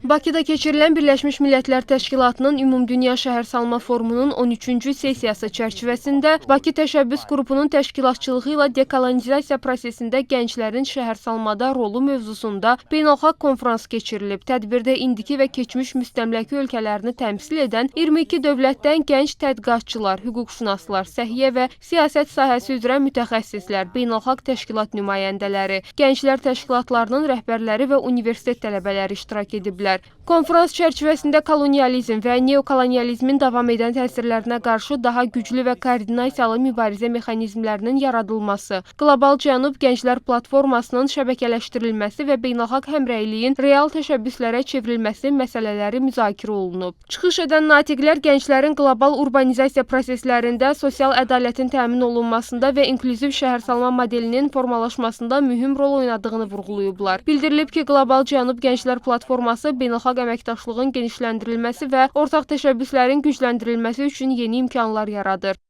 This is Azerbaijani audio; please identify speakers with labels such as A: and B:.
A: Bakıda keçirilən Birləşmiş Millətlər Təşkilatının Ümumdünya Şəhərsalma Forumunun 13-cü sessiyası çərçivəsində Bakı Təşəbbüs Qrupunun təşkilatçılığı ilə dekolonizasiya prosesində gənclərin şəhərsalmada rolu mövzusunda beynəlxalq konfrans keçirilib. Tədbirdə indiki və keçmiş müstəmləkə ölkələrini təmsil edən 22 dövlətdən gənc tədqiqatçılar, hüquqşünaslar, səhiyyə və siyasət sahəsi üzrə mütəxəssislər, beynəlxalq təşkilat nümayəndələri, gənclər təşkilatlarının rəhbərləri və universitet tələbələri iştirak ediblər. Konfrans çərçivəsində kolonializm və neokolonializmin davam edən təsirlərinə qarşı daha güclü və koordinasiyalı mübarizə mexanizmlərinin yaradılması, Qlobal Cənub Gənclər Platformasının şəbəkələşdirilməsi və beynəlxalq həmrəyliyin real təşəbbüslərə çevrilməsi məsələləri müzakirə olunub. Çıxış edən natiqlər gənclərin qlobal urbanizasiya proseslərində sosial ədalətin təmin olunmasında və inklüziv şəhərsalma modelinin formalaşmasında mühüm rol oynadığını vurğulayıblar. Bildirilib ki, Qlobal Cənub Gənclər Platforması beynəlxalq əməkdaşlığın genişləndirilməsi və ortaq təşəbbüslərin gücləndirilməsi üçün yeni imkanlar yaradır.